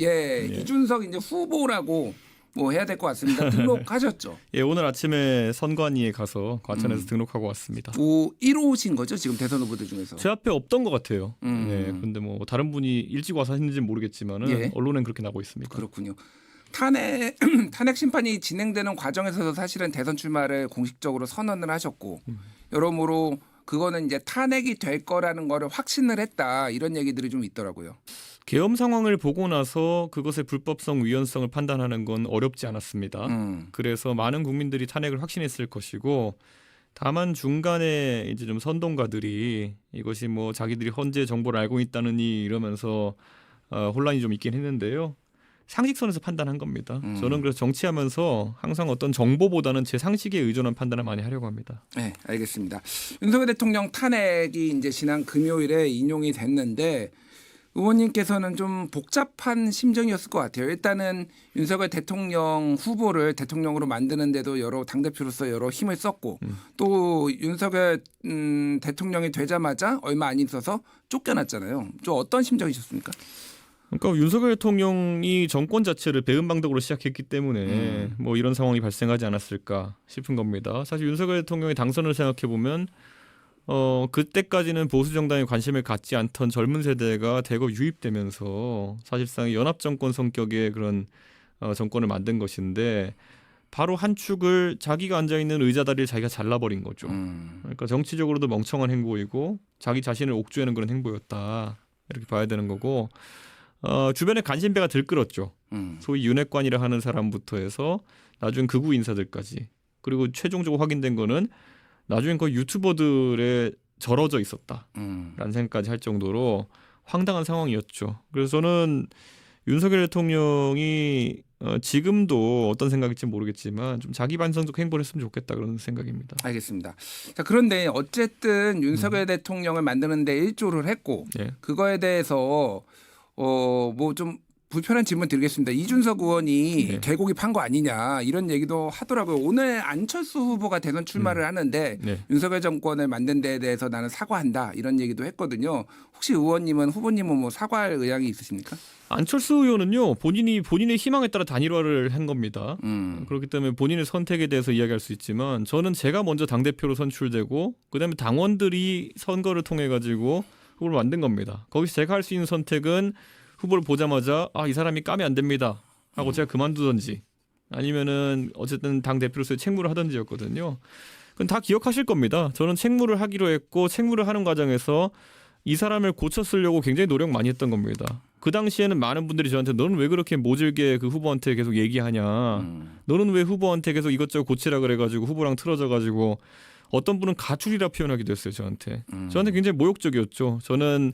예, 예. 이준석 이제 후보라고 뭐 해야 될 것 같습니다. 등록하셨죠? 예, 오늘 아침에 선관위에 가서 과천에서 등록하고 왔습니다. 1호신 거죠? 지금 대선 후보들 중에서. 제 앞에 없던 것 같아요. 네, 그런데 뭐 다른 분이 일찍 와서 했는지는 모르겠지만은 예. 언론엔 그렇게 나고 있습니다. 그렇군요. 탄핵 심판이 진행되는 과정에서도 사실은 대선 출마를 공식적으로 선언을 하셨고 여러모로 그거는 이제 탄핵이 될 거라는 거를 확신을 했다 이런 얘기들이 좀 있더라고요. 계엄 상황을 보고 나서 그것의 불법성, 위헌성을 판단하는 건 어렵지 않았습니다. 그래서 많은 국민들이 탄핵을 확신했을 것이고 다만 중간에 이제 좀 선동가들이 이것이 뭐 자기들이 헌재 정보를 알고 있다느니 이러면서 혼란이 좀 있긴 했는데요. 상식선에서 판단한 겁니다. 저는 그래서 정치하면서 항상 어떤 정보보다는 제 상식에 의존한 판단을 많이 하려고 합니다. 네, 알겠습니다. 윤석열 대통령 탄핵이 이제 지난 금요일에 인용이 됐는데 의원님께서는 좀 복잡한 심정이었을 것 같아요. 일단은 윤석열 대통령 후보를 대통령으로 만드는데도 여러 당대표로서 여러 힘을 썼고 또 윤석열 대통령이 되자마자 얼마 안 있어서 쫓겨났잖아요. 좀 어떤 심정이셨습니까? 그러니까 윤석열 대통령이 정권 자체를 배은방덕으로 시작했기 때문에 뭐 이런 상황이 발생하지 않았을까 싶은 겁니다. 사실 윤석열 대통령의 당선을 생각해 보면 그때까지는 보수 정당에 관심을 갖지 않던 젊은 세대가 대거 유입되면서 사실상 연합 정권 성격의 그런 정권을 만든 것인데 바로 한 축을 자기가 앉아 있는 의자 다리를 자기가 잘라버린 거죠. 그러니까 정치적으로도 멍청한 행보이고 자기 자신을 옥죄는 그런 행보였다 이렇게 봐야 되는 거고. 주변에 간신배가 들끓었죠. 소위 윤핵관이라 하는 사람부터 해서 나중에 극우 인사들까지. 그리고 최종적으로 확인된 거는 나중엔 거의 유튜버들에 절어져 있었다라는 생각까지 할 정도로 황당한 상황이었죠. 그래서 저는 윤석열 대통령이 지금도 어떤 생각일지 모르겠지만 좀 자기 반성적 행보를 했으면 좋겠다 그런 생각입니다. 알겠습니다. 자, 그런데 어쨌든 윤석열 대통령을 만드는 데 일조를 했고 예. 그거에 대해서 뭐 좀 불편한 질문 드리겠습니다. 이준석 의원이 네. 개고기 판 거 아니냐 이런 얘기도 하더라고요. 오늘 안철수 후보가 대선 출마를 하는데 네. 윤석열 정권을 만든 데에 대해서 나는 사과한다 이런 얘기도 했거든요. 혹시 의원님은 후보님은 뭐 사과할 의향이 있으십니까? 안철수 의원은요 본인의 희망에 따라 단일화를 한 겁니다. 그렇기 때문에 본인의 선택에 대해서 이야기할 수 있지만 저는 제가 먼저 당대표로 선출되고 그다음에 당원들이 선거를 통해 가지고 후보를 만든 겁니다. 거기서 제가 할 수 있는 선택은 후보를 보자마자 이 사람이 까면 안 됩니다 하고 제가 그만두든지 아니면은 어쨌든 당 대표로서의 책무를 하든지였거든요. 그건 다 기억하실 겁니다. 저는 책무를 하기로 했고 책무를 하는 과정에서 이 사람을 고쳐 쓰려고 굉장히 노력 많이 했던 겁니다. 그 당시에는 많은 분들이 저한테 너는 왜 그렇게 모질게 그 후보한테 계속 얘기하냐. 너는 왜 후보한테 계속 이것저것 고치라 그래가지고 후보랑 틀어져가지고 어떤 분은 가출이라 표현하기도 했어요. 저한테 굉장히 모욕적이었죠. 저는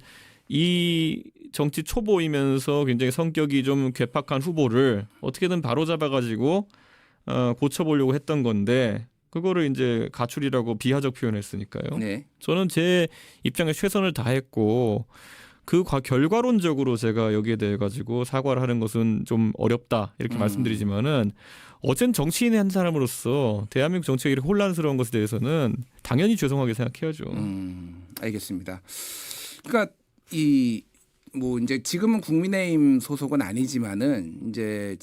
이 정치 초보이면서 굉장히 성격이 좀 괴팍한 후보를 어떻게든 바로잡아가지고 고쳐보려고 했던 건데 그거를 이제 가출이라고 비하적 표현했으니까요. 네. 저는 제 입장에 최선을 다했고 그 결과론적으로 제가 여기에 대해 가지고 사과를 하는 것은 좀 어렵다 이렇게 말씀드리지만은 어쨌든 정치인의 한 사람으로서 대한민국 정치가 이렇게 혼란스러운 것에 대해서는 당연히 죄송하게 생각해야죠. 알겠습니다. 그러니까 뭐 이제 지금은 국민의힘 소속은 아니지만은 이제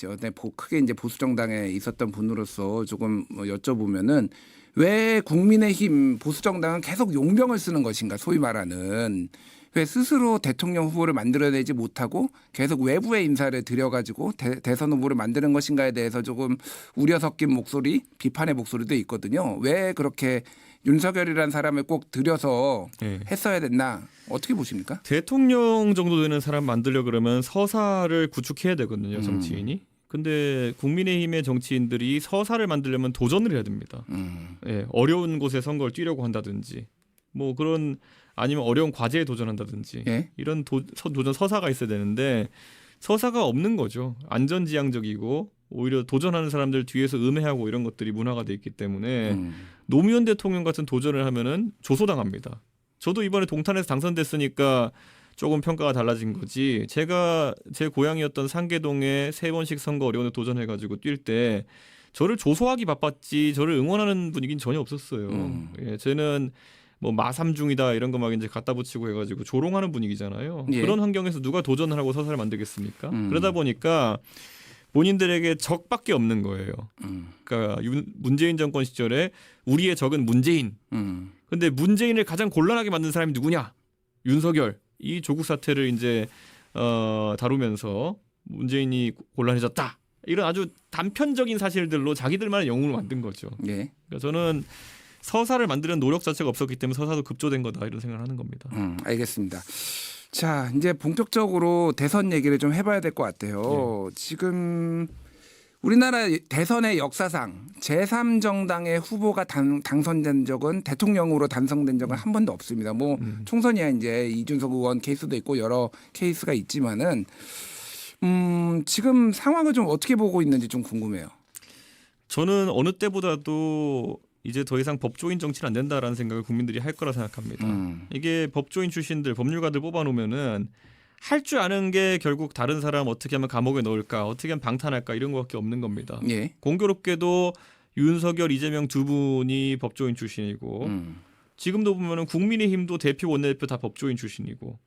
크게 이제 보수 정당에 있었던 분으로서 조금 뭐 여쭤보면은 왜 국민의힘 보수 정당은 계속 용병을 쓰는 것인가 소위 말하는 왜 스스로 대통령 후보를 만들어내지 못하고 계속 외부의 인사를 들여가지고 대선 후보를 만드는 것인가에 대해서 조금 우려 섞인 목소리, 비판의 목소리도 있거든요. 왜 그렇게 윤석열이라는 사람을 꼭 들여서 했어야 됐나 어떻게 보십니까? 대통령 정도 되는 사람 만들려 그러면 서사를 구축해야 되거든요. 정치인이. 근데 국민의힘의 정치인들이 서사를 만들려면 도전을 해야 됩니다. 어려운 곳에 선거를 뛰려고 한다든지 뭐 그런 아니면 어려운 과제에 도전한다든지 이런 도전 서사가 있어야 되는데 서사가 없는 거죠. 안전지향적이고 오히려 도전하는 사람들 뒤에서 음해하고 이런 것들이 문화가 돼 있기 때문에 노무현 대통령 같은 도전을 하면은 조소당합니다. 저도 이번에 동탄에서 당선됐으니까 조금 평가가 달라진 거지. 제가 제 고향이었던 상계동에 3번씩 선거 어려운 데 도전해가지고 뛸 때 저를 조소하기 바빴지 저를 응원하는 분위기는 전혀 없었어요. 저는 뭐 마삼중이다 이런 거 막 이제 갖다 붙이고 해가지고 조롱하는 분위기잖아요. 예. 그런 환경에서 누가 도전을 하고 서사를 만들겠습니까? 그러다 보니까 본인들에게 적밖에 없는 거예요. 그러니까 문재인 정권 시절에 우리의 적은 문재인. 근데 문재인을 가장 곤란하게 만든 사람이 누구냐? 윤석열. 이 조국 사태를 이제 다루면서 문재인이 곤란해졌다. 이런 아주 단편적인 사실들로 자기들만의 영웅을 만든 거죠. 예. 그러니까 저는 서사를 만드는 노력 자체가 없었기 때문에 서사도 급조된 거다 이런 생각을 하는 겁니다. 알겠습니다. 자, 이제 본격적으로 대선 얘기를 좀 해봐야 될 것 같아요. 지금 우리나라 대선의 역사상 제3정당의 후보가 당선된 적은 대통령으로 당선된 적은 한 번도 없습니다. 뭐 총선이야 이제 이준석 의원 케이스도 있고 여러 케이스가 있지만은 지금 상황을 좀 어떻게 보고 있는지 좀 궁금해요. 저는 어느 때보다도 이제 더 이상 법조인 정치는 안 된다라는 생각을 국민들이 할 거라 생각합니다. 이게 법조인 출신들, 법률가들 뽑아놓으면은 할 줄 아는 게 결국 다른 사람 어떻게 하면 감옥에 넣을까, 어떻게 하면 방탄할까 이런 거밖에 없는 겁니다. 예. 공교롭게도 윤석열, 이재명 두 분이 법조인 출신이고 지금도 보면은 국민의힘도 대표, 원내대표 다 법조인 출신이고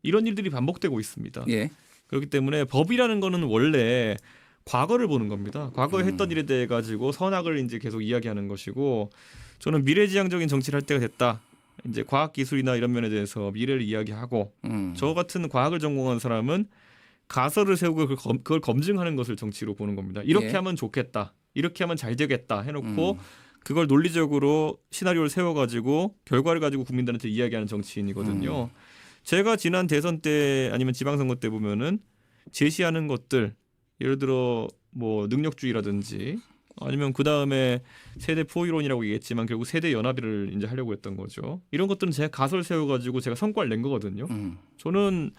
이런 일들이 반복되고 있습니다. 예. 그렇기 때문에 법이라는 거는 원래 과거를 보는 겁니다. 과거에 했던 일에 대해 가지고 선악을 이제 계속 이야기하는 것이고 저는 미래지향적인 정치를 할 때가 됐다. 이제 과학 기술이나 이런 면에 대해서 미래를 이야기하고 저 같은 과학을 전공한 사람은 가설을 세우고 그걸 검증하는 것을 정치로 보는 겁니다. 이렇게 예. 하면 좋겠다. 이렇게 하면 잘 되겠다 해놓고 그걸 논리적으로 시나리오를 세워가지고 결과를 가지고 국민들한테 이야기하는 정치인이거든요. 제가 지난 대선 때 아니면 지방선거 때 보면은 제시하는 것들 예를 들어 뭐 능력주의라든지 아니면 그 다음에 세대 포이론이라고 얘기했지만 결국 세대 연합을 이제 하려고 했던 거죠. 이런 것들은 제가 가설 세워가지고 제가 성과를 낸 거거든요. 저는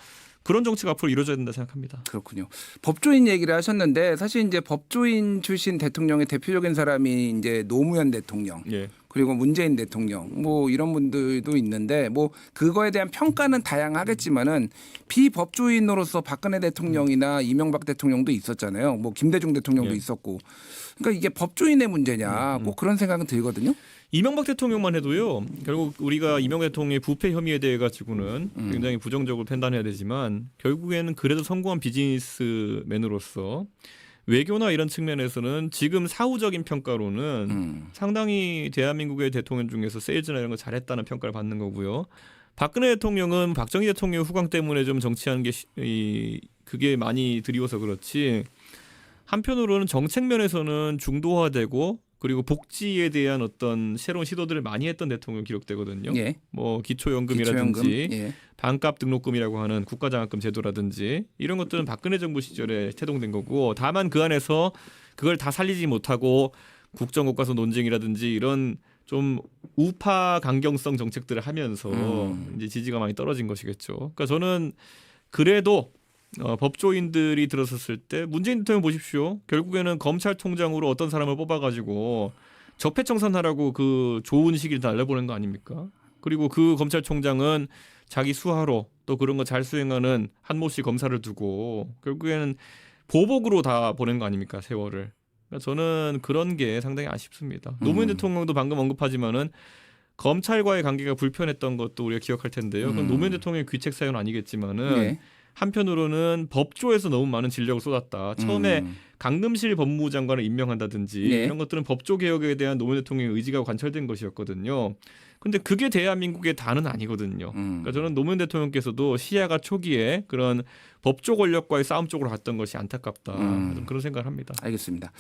그런 정치가 앞으로 이루어져야 된다 생각합니다. 그렇군요. 법조인 얘기를 하셨는데 사실 이제 법조인 출신 대통령의 대표적인 사람이 이제 노무현 대통령. 예. 그리고 문재인 대통령 뭐 이런 분들도 있는데 뭐 그거에 대한 평가는 다양하겠지만은 비법조인으로서 박근혜 대통령이나 이명박 대통령도 있었잖아요. 뭐 김대중 대통령도 예. 있었고. 그러니까 이게 법조인의 문제냐 꼭 그런 생각은 들거든요. 이명박 대통령만 해도요. 결국 우리가 이명박 대통령의 부패 혐의에 대해 가지고는 굉장히 부정적으로 판단해야 되지만 결국에는 그래도 성공한 비즈니스맨으로서 외교나 이런 측면에서는 지금 사후적인 평가로는 상당히 대한민국의 대통령 중에서 세일즈나 이런 거 잘했다는 평가를 받는 거고요. 박근혜 대통령은 박정희 대통령 후광 때문에 좀 정치하는 게 그게 많이 드리워서 그렇지 한편으로는 정책 면에서는 중도화되고 그리고 복지에 대한 어떤 새로운 시도들을 많이 했던 대통령 기록되거든요. 예. 뭐 기초연금이라든지 기초연금. 예. 반값 등록금이라고 하는 국가장학금 제도라든지 이런 것들은 박근혜 정부 시절에 태동된 거고 다만 그 안에서 그걸 다 살리지 못하고 국정교과서 논쟁이라든지 이런 좀 우파 강경성 정책들을 하면서 이제 지지가 많이 떨어진 것이겠죠. 그러니까 저는 그래도 법조인들이 들어섰을 때 문재인 대통령 보십시오. 결국에는 검찰총장으로 어떤 사람을 뽑아가지고 적폐청산하라고 그 좋은 시기를 날려보낸 거 아닙니까? 그리고 그 검찰총장은 자기 수하로 또 그런 거 잘 수행하는 한모 씨 검사를 두고 결국에는 보복으로 다 보낸 거 아닙니까? 세월을. 그러니까 저는 그런 게 상당히 아쉽습니다. 노무현 대통령도 방금 언급하지만은 검찰과의 관계가 불편했던 것도 우리가 기억할 텐데요. 그건 노무현 대통령의 귀책 사유는 아니겠지만은 예. 한편으로는 법조에서 너무 많은 진력을 쏟았다. 처음에 강금실 법무부 장관을 임명한다든지 네. 이런 것들은 법조 개혁에 대한 노무현 대통령의 의지가 관철된 것이었거든요. 근데 그게 대한민국의 다는 아니거든요. 그러니까 저는 노무현 대통령께서도 시야가 초기에 그런 법조 권력과의 싸움 쪽으로 갔던 것이 안타깝다. 좀 그런 생각을 합니다. 알겠습니다.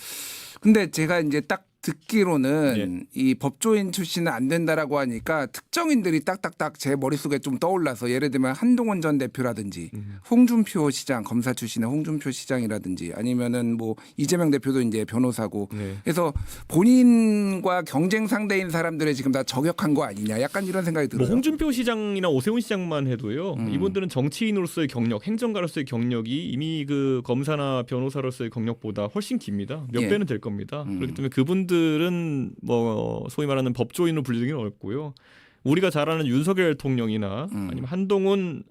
근데 제가 이제 딱 듣기로는 이 법조인 출신은 안 된다라고 하니까 특정인들이 딱딱딱 제 머릿속에 좀 떠올라서 예를 들면 한동훈 전 대표라든지 홍준표 시장 검사 출신의 홍준표 시장이라든지 아니면은 뭐 이재명 대표도 이제 변호사고 네. 그래서 본인과 경쟁 상대인 사람들을 지금 다 저격한 거 아니냐 약간 이런 생각이 들어요. 뭐 홍준표 시장이나 오세훈 시장만 해도요. 이분들은 정치인으로서의 경력, 행정가로서의 경력이 이미 그 검사나 변호사로서의 경력보다 훨씬 깁니다. 몇 예. 배는 될 겁니다. 그렇기 때문에 그분들은 뭐 소위 말하는 법조인으로 불리기는 어렵고요. 우리가 잘 아는 윤석열 대통령이나 아니면 한동훈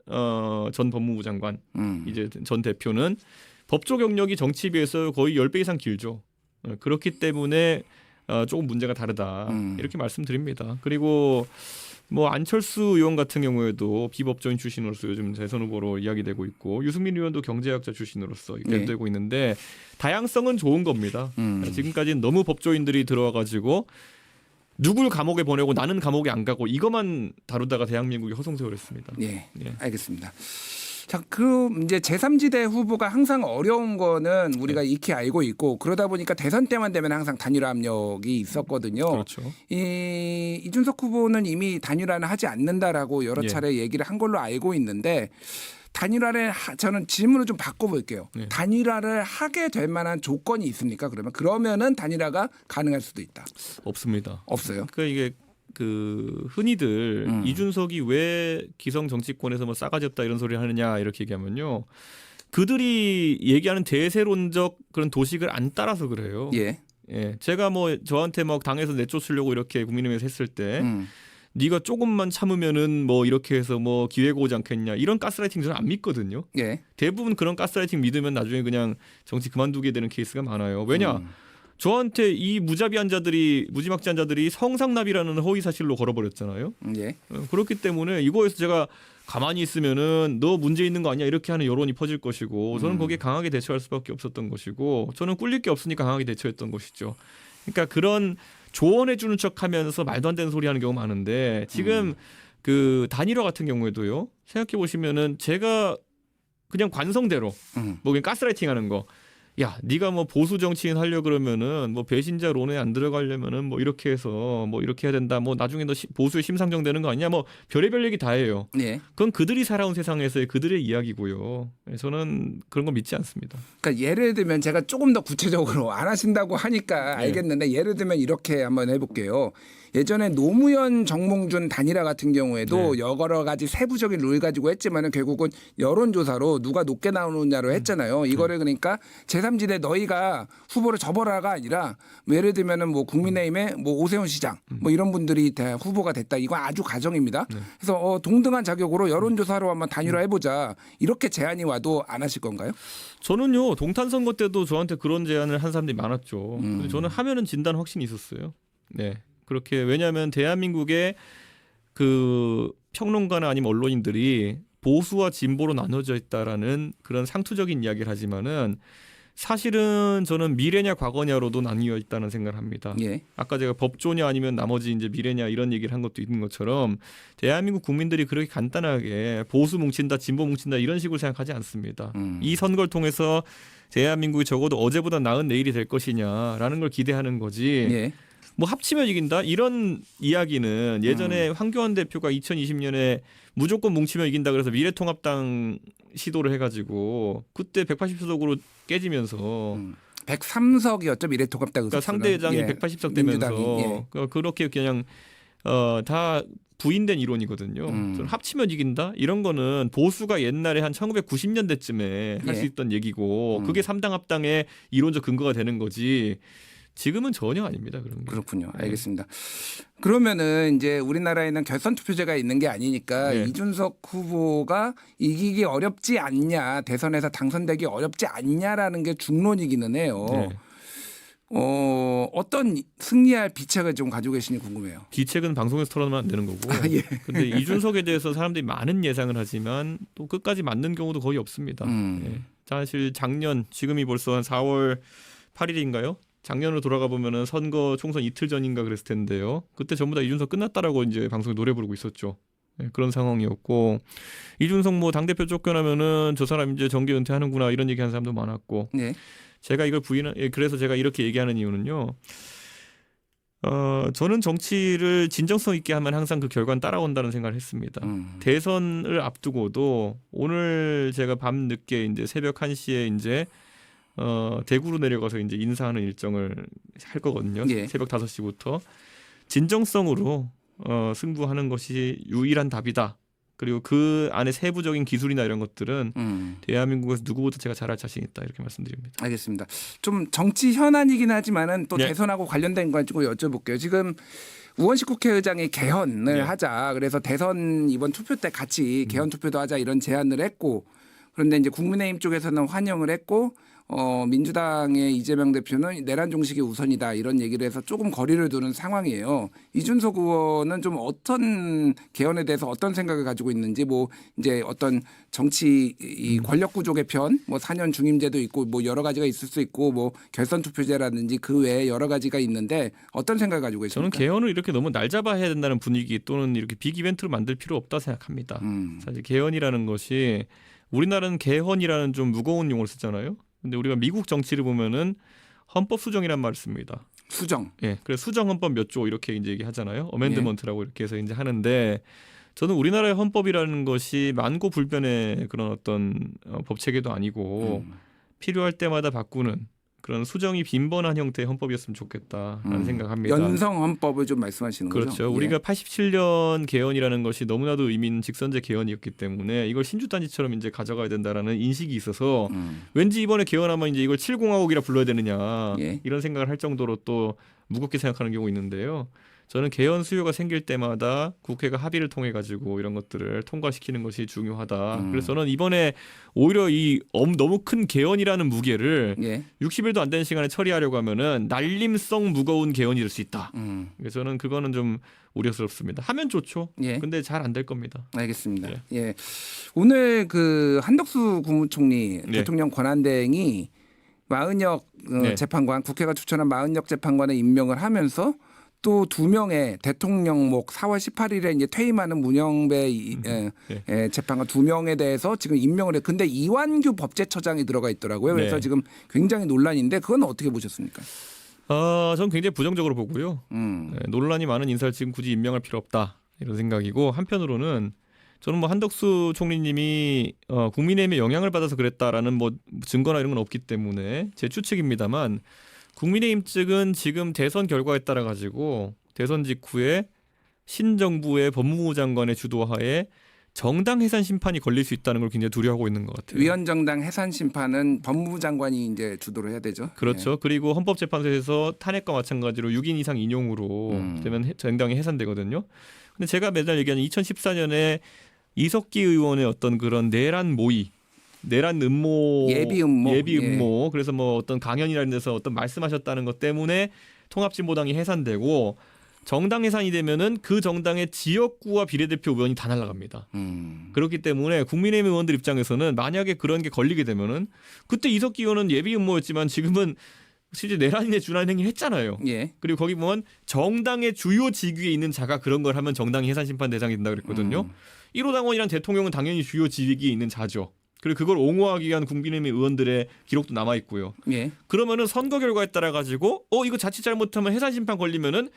전 법무부 장관 이제 전 대표는 법조 경력이 정치에 비해서 거의 10배 이상 길죠. 그렇기 때문에 조금 문제가 다르다 이렇게 말씀드립니다. 그리고 뭐 안철수 의원 같은 경우에도 비법조인 출신으로서 요즘 대선 후보로 이야기되고 있고 유승민 의원도 경제학자 출신으로서 네. 되고 있는데 다양성은 좋은 겁니다. 지금까지는 너무 법조인들이 들어와가지고 누굴 감옥에 보내고 나는 감옥에 안 가고 이것만 다루다가 대한민국이 허송세월했습니다. 예, 예. 알겠습니다. 자, 그 이제 제3지대 후보가 항상 어려운 거는 우리가 익히 알고 있고 그러다 보니까 대선 때만 되면 항상 단일화 압력이 있었거든요. 그렇죠. 이준석 후보는 이미 단일화는 하지 않는다라고 여러 예. 차례 얘기를 한 걸로 알고 있는데 단일화를 저는 질문을 좀 바꿔볼게요. 예. 단일화를 하게 될 만한 조건이 있습니까? 그러면은 단일화가 가능할 수도 있다. 없습니다. 없어요. 그러니까 이게 그 흔히들 이준석이 왜 기성 정치권에서 뭐 싸가지 없다 이런 소리를 하느냐 이렇게 얘기하면요. 그들이 얘기하는 대세론적 그런 도식을 안 따라서 그래요. 예. 예. 제가 뭐 저한테 막 당에서 내쫓으려고 이렇게 국민의힘에서 했을 때 네가 조금만 참으면은 뭐 이렇게 해서 뭐 기회가 오지 않겠냐 이런 가스라이팅 저는 안 믿거든요. 예. 대부분 그런 가스라이팅 믿으면 나중에 그냥 정치 그만두게 되는 케이스가 많아요. 왜냐? 저한테 이 무자비한 자들이 무지막지한 자들이 성상납이라는 허위 사실로 걸어버렸잖아요. 예. 그렇기 때문에 이거에서 제가 가만히 있으면은 너 문제 있는 거 아니야 이렇게 하는 여론이 퍼질 것이고 저는 거기에 강하게 대처할 수밖에 없었던 것이고 저는 꿀릴 게 없으니까 강하게 대처했던 것이죠. 그러니까 그런 조언해 주는 척하면서 말도 안 되는 소리 하는 경우 많은데 지금 그 단일화 같은 경우에도요. 생각해 보시면은 제가 그냥 관성대로 뭐 그냥 가스라이팅 하는 거. 야, 네가 뭐 보수 정치인 하려 그러면은 뭐 배신자론에 안 들어가려면은 뭐 이렇게 해서 뭐 이렇게 해야 된다. 뭐 나중에 너 보수에 심상정 되는 거 아니냐. 뭐 별의별 얘기 다 해요. 예. 그건 그들이 살아온 세상에서의 그들의 이야기고요. 저는 그런 거 믿지 않습니다. 그러니까 예를 들면 제가 조금 더 구체적으로 안 하신다고 하니까 알겠는데 예를 들면 이렇게 한번 해볼게요. 예전에 노무현 정몽준 단일화 같은 경우에도 여러 가지 세부적인 룰 가지고 했지만은 결국은 여론조사로 누가 높게 나오느냐로 했잖아요. 이거를 그러니까 제3지대 너희가 후보를 접어라가 아니라 뭐 예를 들면은 뭐 국민의힘의 뭐 오세훈 시장 뭐 이런 분들이 다 후보가 됐다. 이거 아주 가정입니다. 그래서 동등한 자격으로 여론조사로 한번 단일화 해보자. 이렇게 제안이 와도 안 하실 건가요? 저는요 동탄 선거 때도 저한테 그런 제안을 한 사람들이 많았죠. 근데 저는 하면은 진다는 확신이 있었어요. 네. 그렇게 왜냐하면 대한민국의 그 평론가나 아니면 언론인들이 보수와 진보로 나눠져 있다라는 그런 상투적인 이야기를 하지만은 사실은 저는 미래냐 과거냐로도 나뉘어 있다는 생각을 합니다. 예. 아까 제가 법조냐 아니면 나머지 이제 미래냐 이런 얘기를 한 것도 있는 것처럼 대한민국 국민들이 그렇게 간단하게 보수 뭉친다, 진보 뭉친다 이런 식으로 생각하지 않습니다. 이 선거를 통해서 대한민국이 적어도 어제보다 나은 내일이 될 것이냐라는 걸 기대하는 거지. 예. 뭐 합치면 이긴다 이런 이야기는 예전에 황교안 대표가 2020년에 무조건 뭉치면 이긴다 그래서 미래통합당 시도를 해가지고 그때 180석으로 깨지면서 103석이었죠 미래통합당 그러니까 의석수는. 상대당이 예. 180석 민주당이, 되면서 그렇게 그냥 다 부인된 이론이거든요. 저는 합치면 이긴다 이런 거는 보수가 옛날에 한 1990년대쯤에 할 수 예. 있던 얘기고 그게 3당 합당의 이론적 근거가 되는 거지. 지금은 전혀 아닙니다. 그런 게. 그렇군요. 알겠습니다. 그러면은 이제 우리나라에는 결선 투표제가 있는 게 아니니까 네. 이준석 후보가 이기기 어렵지 않냐, 대선에서 당선되기 어렵지 않냐라는 게 중론이기는 해요. 네. 어떤 승리할 비책을 좀 가지고 계시니 궁금해요. 비책은 방송에서 털어놓으면 안 되는 거고. 예. 근데 이준석에 대해서 사람들이 많은 예상을 하지만 또 끝까지 맞는 경우도 거의 없습니다. 예. 사실 작년 지금이 벌써 한 4월 8일인가요? 작년으로 돌아가 보면은 선거 총선 이틀 전인가 그랬을 텐데요. 그때 전부 다 이준석 끝났다라고 이제 방송에 노래 부르고 있었죠. 예, 그런 상황이었고 이준석 뭐 당 대표 쫓겨나면은 저 사람 이제 정계 은퇴하는구나 이런 얘기하는 사람도 많았고. 네. 제가 이걸 그래서 제가 이렇게 얘기하는 이유는요. 저는 정치를 진정성 있게 하면 항상 그 결과는 따라온다는 생각을 했습니다. 대선을 앞두고도 오늘 제가 밤 늦게 이제 새벽 1시에 이제 대구로 내려가서 이제 인사하는 일정을 할 거거든요. 예. 새벽 5시부터 진정성으로 승부하는 것이 유일한 답이다. 그리고 그 안에 세부적인 기술이나 이런 것들은 대한민국에서 누구보다 제가 잘할 자신 있다 이렇게 말씀드립니다. 알겠습니다. 좀 정치 현안이긴 하지만은 또 네. 대선하고 관련된 거 가지고 여쭤볼게요. 지금 우원식 국회의장이 개헌을 네. 하자. 그래서 대선 이번 투표 때 같이 개헌 투표도 하자 이런 제안을 했고 그런데 이제 국민의힘 쪽에서는 환영을 했고 민주당의 이재명 대표는 내란 종식이 우선이다 이런 얘기를 해서 조금 거리를 두는 상황이에요. 이준석 의원은 좀 어떤 개헌에 대해서 어떤 생각을 가지고 있는지 뭐 이제 어떤 정치 이 권력 구조 개편, 뭐 4년 중임제도 있고 뭐 여러 가지가 있을 수 있고 뭐 결선 투표제라든지 그 외에 여러 가지가 있는데 어떤 생각을 가지고 저는 계십니까? 개헌을 이렇게 너무 날 잡아 해야 된다는 분위기 또는 이렇게 빅 이벤트로 만들 필요 없다 생각합니다. 사실 개헌이라는 것이 우리나라는 개헌이라는 좀 무거운 용어를 쓰잖아요. 근데 우리가 미국 정치를 보면은 헌법 수정이란 말을 씁니다. 수정. 예, 그래서 수정 헌법 몇 조 이렇게 이제 얘기하잖아요. 어멘드먼트라고 이렇게 해서 이제 하는데 저는 우리나라의 헌법이라는 것이 만고불변의 그런 어떤 법 체계도 아니고 필요할 때마다 바꾸는 그런 수정이 빈번한 형태의 헌법이었으면 좋겠다라는 생각합니다. 연성 헌법을 좀 말씀하시는 거죠? 그렇죠. 우리가 87년 개헌이라는 것이 너무나도 의미 있는 직선제 개헌이었기 때문에 이걸 신주단지처럼 이제 가져가야 된다라는 인식이 있어서 왠지 이번에 개헌하면 이제 이걸 7공화국이라 불러야 되느냐 예. 이런 생각을 할 정도로 또 무겁게 생각하는 경우가 있는데요. 저는 개헌 수요가 생길 때마다 국회가 합의를 통해 가지고 이런 것들을 통과시키는 것이 중요하다. 그래서 저는 이번에 오히려 이 너무 큰 개헌이라는 무게를 예. 60일도 안 되는 시간에 처리하려고 하면은 날림성 무거운 개헌이 될 수 있다. 그래서 저는 그거는 좀 우려스럽습니다. 하면 좋죠. 예. 근데 잘 안 될 겁니다. 알겠습니다. 예. 예. 오늘 그 한덕수 국무총리 네. 대통령 권한대행이 마은혁 네. 재판관 국회가 추천한 마은혁 재판관에 임명을 하면서 또 2명의 대통령목 4월 18일에 이제 퇴임하는 문영배 재판관 2명에 대해서 지금 임명을 해. 근데 이완규 법제처장이 들어가 있더라고요. 그래서 네. 지금 굉장히 논란인데 그건 어떻게 보셨습니까? 저는 굉장히 부정적으로 보고요. 논란이 많은 인사를 지금 굳이 임명할 필요 없다 이런 생각이고 한편으로는 저는 뭐 한덕수 총리님이 국민의힘의 영향을 받아서 그랬다라는 뭐 증거나 이런 건 없기 때문에 제 추측입니다만 국민의힘 측은 지금 대선 결과에 따라 가지고 대선 직후에 신정부의 법무부 장관의 주도하에 정당 해산 심판이 걸릴 수 있다는 걸 굉장히 두려워하고 있는 것 같아요. 위헌정당 해산 심판은 법무부 장관이 이제 주도를 해야 되죠. 그렇죠. 예. 그리고 헌법재판소에서 탄핵과 마찬가지로 6인 이상 인용으로 되면 정당이 해산되거든요. 근데 제가 매달 얘기하는 2014년에 이석기 의원의 어떤 그런 내란 모의 내란 음모, 예비 음모, 그래서 뭐 어떤 강연이라는 데서 어떤 말씀하셨다는 것 때문에 통합진보당이 해산되고 정당 해산이 되면은 그 정당의 지역구와 비례대표 의원이 다 날아갑니다. 그렇기 때문에 국민의힘 의원들 입장에서는 만약에 그런 게 걸리게 되면은 그때 이석기 의원은 예비 음모였지만 지금은 실제 내란인에 준하는 행위를 했잖아요. 예. 그리고 거기 보면 정당의 주요 직위에 있는 자가 그런 걸 하면 정당이 해산 심판 대상이 된다 그랬거든요. 1호 당원이랑 대통령은 당연히 주요 직위에 있는 자죠. 그리고 그걸 옹호하기 위한 국민의힘 의원들의 기록도 남아 있고요. 예. 그러면은 선거 결과에 따라 가지고 이거 자칫 잘못하면 해산 심판 걸리면은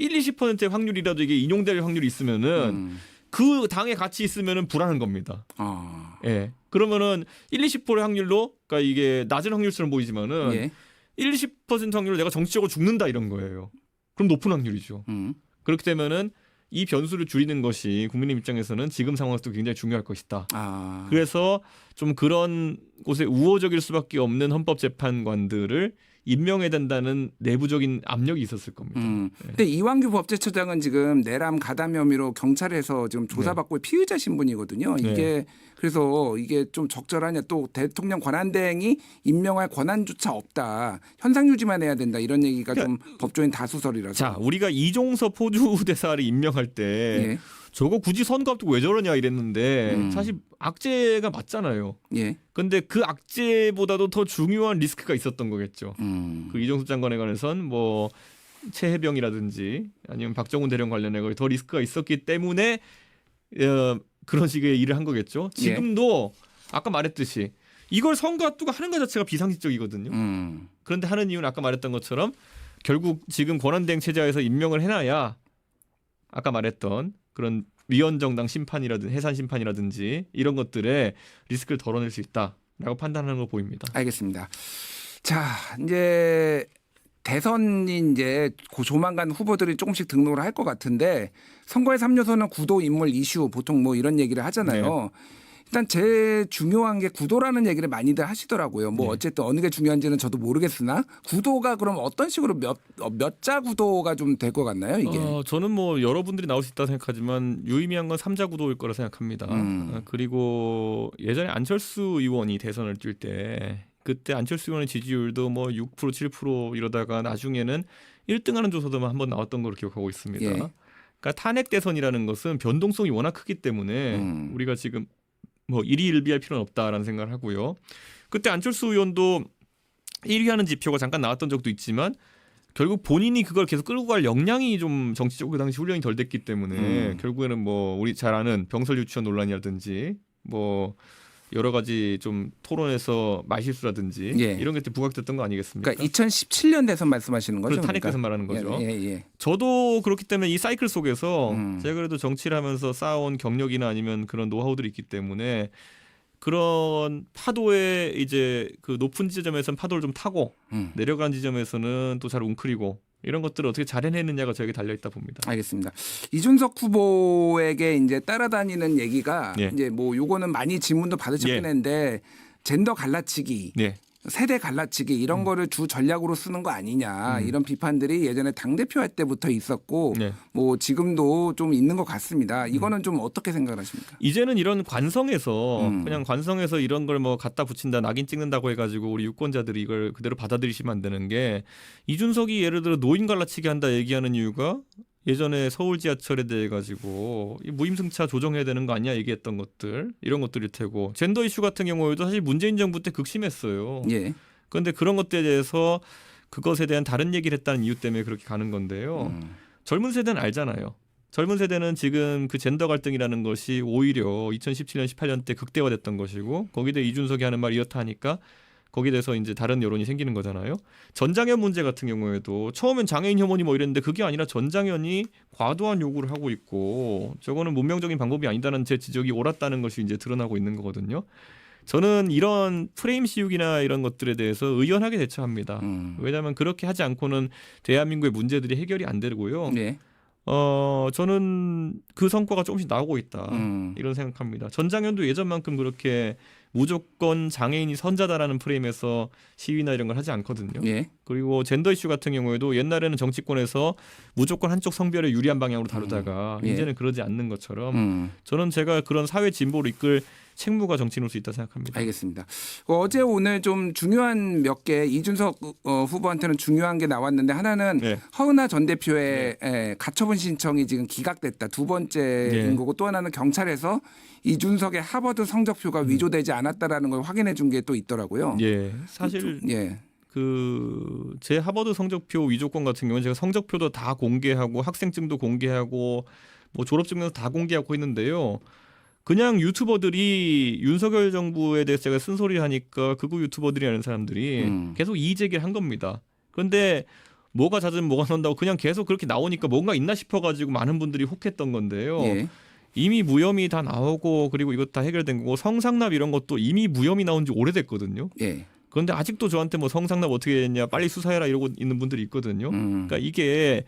20%의 확률이라도 이게 인용될 확률이 있으면은 그 당에 같이 있으면은 불안한 겁니다. 예. 그러면은 20%의 확률로 그러니까 이게 낮은 확률처럼 보이지만은 예. 20% 확률로 내가 정치적으로 죽는다 이런 거예요. 그럼 높은 확률이죠. 그렇게 되면은 이 변수를 줄이는 것이 국민의 입장에서는 지금 상황에서도 굉장히 중요할 것이다. 그래서 좀 그런 곳에 우호적일 수밖에 없는 헌법재판관들을 임명해야 된다는 내부적인 압력이 있었을 겁니다. 근데 이완규 법제처장은 지금 내란 가담 혐의로 경찰에서 지금 조사받고 피의자 신분이거든요. 이게 그래서 이게 좀 적절하냐 또 대통령 권한대행이 임명할 권한조차 없다. 현상 유지만 해야 된다. 이런 얘기가 좀 법조인 다수설이라서. 자, 우리가 이종섭 호주 대사를 임명할 때 예. 저거 굳이 선거 앞두고 왜 저러냐 이랬는데 사실 악재가 맞잖아요. 예. 근데 그 악재보다도 더 중요한 리스크가 있었던 거겠죠. 그 이종섭 장관에 관해선 뭐 최혜병이라든지 아니면 박정훈 대령 관련해 더 리스크가 있었기 때문에 그런 식의 일을 한 거겠죠. 지금도 아까 말했듯이 이걸 선거 앞두고 하는 것 자체가 비상식적이거든요. 그런데 하는 이유는 아까 말했던 것처럼 결국 지금 권한대행 체제에서 임명을 해놔야 아까 말했던 그런 위헌정당 심판이라든지 해산 심판이라든지 이런 것들에 리스크를 덜어낼 수 있다라고 판단하는 걸 보입니다. 알겠습니다. 자, 이제 대선이 이제 조만간 후보들이 조금씩 등록을 할 것 같은데 선거의 3요소는 구도, 인물, 이슈 보통 뭐 이런 얘기를 하잖아요. 일단 제일 중요한 게 구도라는 얘기를 많이들 하시더라고요. 뭐 어쨌든 어느 게 중요한지는 저도 모르겠으나 구도가 그럼 어떤 식으로 몇 자 구도가 좀 될 것 같나요? 이게 저는 뭐 여러분들이 나올 수 있다 생각하지만 유의미한 건 3자 구도일 거라 생각합니다. 그리고 예전에 안철수 의원이 대선을 뛸 때 그때 안철수 의원의 지지율도 뭐 6% 7% 이러다가 나중에는 1등하는 조사도만 한번 나왔던 걸로 기억하고 있습니다. 예. 그러니까 탄핵 대선이라는 것은 변동성이 워낙 크기 때문에 우리가 지금 뭐 일희일비할 필요는 없다라는 생각을 하고요. 그때 안철수 의원도 1위 하는 지표가 잠깐 나왔던 적도 있지만 결국 본인이 그걸 계속 끌고 갈 역량이 좀 정치적으로 그 당시 훈련이 덜 됐기 때문에 결국에는 뭐 우리 잘 아는 병설 유치원 논란이라든지 뭐 여러 가지 좀 토론에서 말실수라든지 예. 이런 게 부각됐던 거 아니겠습니까? 그러니까 2017년 대선 말씀하시는 거죠? 탄핵 그러니까? 대선 말하는 거죠. 예. 저도 그렇기 때문에 이 사이클 속에서 제가 그래도 정치를 하면서 쌓아온 경력이나 아니면 그런 노하우들이 있기 때문에 그런 파도에 이제 그 높은 지점에서는 파도를 좀 타고 내려간 지점에서는 또 잘 웅크리고 이런 것들을 어떻게 잘 해내느냐가 저에게 달려 있다 봅니다. 알겠습니다. 이준석 후보에게 이제 따라다니는 얘기가 예. 이제 뭐 요거는 많이 질문도 받으셨긴 예. 했는데 젠더 갈라치기, 네. 세대 갈라치기 이런 거를 주 전략으로 쓰는 거 아니냐 이런 비판들이 예전에 당 대표할 때부터 있었고 네. 뭐 지금도 좀 있는 것 같습니다. 이거는 좀 어떻게 생각하십니까? 이제는 이런 관성에서 그냥 관성에서 이런 걸 뭐 갖다 붙인다 낙인 찍는다고 해가지고 우리 유권자들이 이걸 그대로 받아들이시면 안 되는 게 이준석이 예를 들어 노인 갈라치기 한다 얘기하는 이유가 예전에 서울 지하철에 대해 가지고 무임승차 조정해야 되는 거 아니야 얘기했던 것들 이런 것들일 테고 젠더 이슈 같은 경우에도 사실 문재인 정부 때 극심했어요. 예. 그런데 그런 것들에 대해서 그것에 대한 다른 얘기를 했다는 이유 때문에 그렇게 가는 건데요. 젊은 세대는 알잖아요. 젊은 세대는 지금 그 젠더 갈등이라는 것이 오히려 2017년 18년 때 극대화됐던 것이고 거기에 대해 이준석이 하는 말이 이렇다 하니까 거기에 대해서 이제 다른 여론이 생기는 거잖아요. 전장현 문제 같은 경우에도 처음엔 장애인 혐오니 뭐 이랬는데 그게 아니라 전장현이 과도한 요구를 하고 있고 저거는 문명적인 방법이 아니다는 제 지적이 옳았다는 것이 이제 드러나고 있는 거거든요. 저는 이런 프레임 씌우기나 이런 것들에 대해서 의연하게 대처합니다. 왜냐하면 그렇게 하지 않고는 대한민국의 문제들이 해결이 안 되고요. 네. 저는 그 성과가 조금씩 나오고 있다. 이런 생각합니다. 전장현도 예전만큼 그렇게 무조건 장애인이 선자다라는 프레임에서 시위나 이런 걸 하지 않거든요. 예. 그리고 젠더 이슈 같은 경우에도 옛날에는 정치권에서 무조건 한쪽 성별에 유리한 방향으로 다루다가 예. 이제는 그러지 않는 것처럼 저는 제가 그런 사회 진보를 이끌 책무가 정치인으로 수 있다 생각합니다. 알겠습니다. 어제 오늘 좀 중요한 몇 개 이준석 후보한테는 중요한 게 나왔는데 하나는 네. 허은하 전 대표의 가처분 신청이 지금 기각됐다. 두 번째인 네. 거고 또 하나는 경찰에서 이준석의 하버드 성적표가 위조되지 않았다라는 걸 확인해 준 게 또 있더라고요. 예, 사실 예. 그 제 하버드 성적표 위조건 같은 경우는 제가 성적표도 다 공개하고 학생증도 공개하고 뭐 졸업증명도 다 공개하고 있는데요. 그냥 유튜버들이 윤석열 정부에 대해서 제가 쓴소리를 하니까 극우 유튜버들이라는 사람들이 계속 이의 제기를 한 겁니다. 그런데 뭐가 잦으면 뭐가 난다고 그냥 계속 그렇게 나오니까 뭔가 있나 싶어가지고 많은 분들이 혹했던 건데요. 예. 이미 무혐의 다 나오고 그리고 이것 다 해결된 거고 성상납 이런 것도 이미 무혐의 나온 지 오래됐거든요. 예. 그런데 아직도 저한테 뭐 성상납 어떻게 했냐 빨리 수사해라 이러고 있는 분들이 있거든요. 그러니까 이게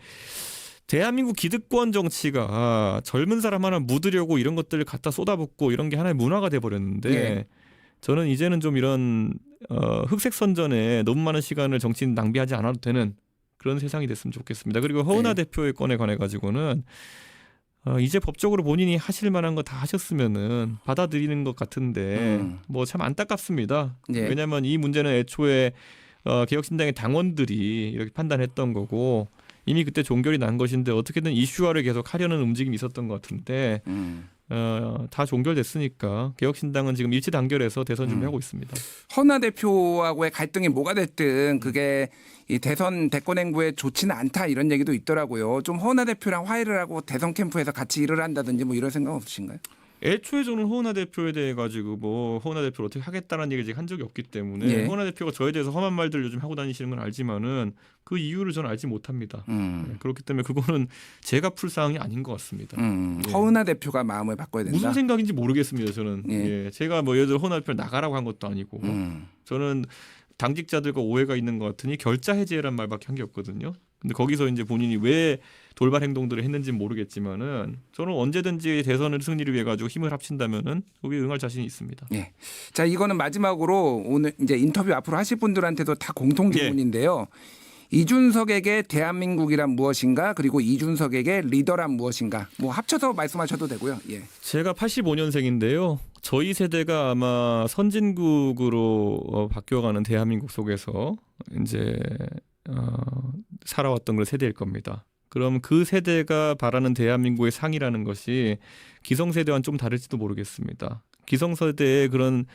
대한민국 기득권 정치가 젊은 사람 하나 묻으려고 이런 것들을 갖다 쏟아붓고 이런 게 하나의 문화가 돼버렸는데 예. 저는 이제는 좀 이런 흑색 선전에 너무 많은 시간을 정치인 낭비하지 않아도 되는 그런 세상이 됐으면 좋겠습니다. 그리고 허은하 대표의 건에 관해 가지고는 이제 법적으로 본인이 하실 만한 거 다 하셨으면은 받아들이는 것 같은데 뭐 참 안타깝습니다. 예. 왜냐하면 이 문제는 애초에 개혁신당의 당원들이 이렇게 판단했던 거고 이미 그때 종결이 난 것인데 어떻게든 이슈화를 계속 하려는 움직임이 있었던 것 같은데 다 종결됐으니까 개혁신당은 지금 일치 단결해서 대선 준비하고 있습니다. 허은하 대표하고의 갈등이 뭐가 됐든 그게 이 대선 대권 행보에 좋지는 않다 이런 얘기도 있더라고요. 좀 허은하 대표랑 화해를 하고 대선 캠프에서 같이 일을 한다든지 뭐 이런 생각 없으신가요? 애초에 저는 허은하 대표에 대해 가지고 뭐 허은하 대표를 어떻게 하겠다는 얘기를 지금 한 적이 없기 때문에 예. 허은하 대표가 저에 대해서 험한 말들 요즘 하고 다니시는 건 알지만은 그 이유를 저는 알지 못합니다. 그렇기 때문에 그거는 제가 풀 사항이 아닌 것 같습니다. 예. 허은하 대표가 마음을 바꿔야 된다. 무슨 생각인지 모르겠습니다. 저는 예. 제가 뭐 예를 들어 허은하 대표를 나가라고 한 것도 아니고 저는 당직자들과 오해가 있는 것 같으니 결자 해제란 말밖에 한 게 없거든요. 근데 거기서 이제 본인이 왜 돌발 행동들을 했는지는 모르겠지만은 저는 언제든지 대선을 승리를 위해 가지고 힘을 합친다면은 거기에 응할 자신이 있습니다. 예. 자, 이거는 마지막으로 오늘 이제 인터뷰 앞으로 하실 분들한테도 다 공통 질문인데요. 이준석에게 대한민국이란 무엇인가 그리고 이준석에게 리더란 무엇인가 뭐 합쳐서 말씀하셔도 되고요. 예. 제가 85년생인데요. 저희 세대가 아마 선진국으로 바뀌어가는 대한민국 속에서 이제 살아왔던 그런 세대일 겁니다. 그럼 그 세대가 바라는 대한민국의 상이라는 것이 기성세대와는 좀 다를지도 모르겠습니다. 기성세대의 그런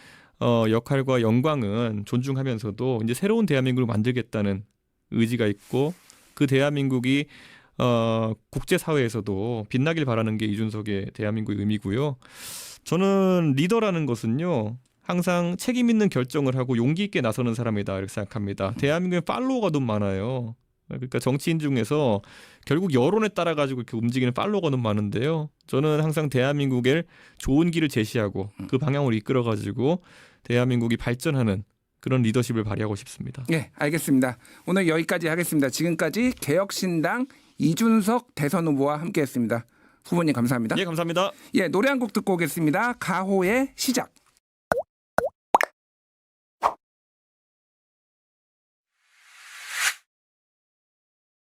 역할과 영광은 존중하면서도 이제 새로운 대한민국을 만들겠다는 의지가 있고 그 대한민국이 국제사회에서도 빛나길 바라는 게 이준석의 대한민국의 의미고요. 저는 리더라는 것은요. 항상 책임 있는 결정을 하고 용기 있게 나서는 사람이다 이렇게 생각합니다. 대한민국에 팔로워가 너무 많아요. 그러니까 정치인 중에서 결국 여론에 따라 가지고 이렇게 움직이는 팔로워가 너무 많은데요. 저는 항상 대한민국에 좋은 길을 제시하고 그 방향으로 이끌어 가지고 대한민국이 발전하는 그런 리더십을 발휘하고 싶습니다. 네, 알겠습니다. 오늘 여기까지 하겠습니다. 지금까지 개혁신당 이준석 대선 후보와 함께했습니다. 후보님 감사합니다. 예, 감사합니다. 예, 노래 한 곡 듣고 오겠습니다. 가호의 시작.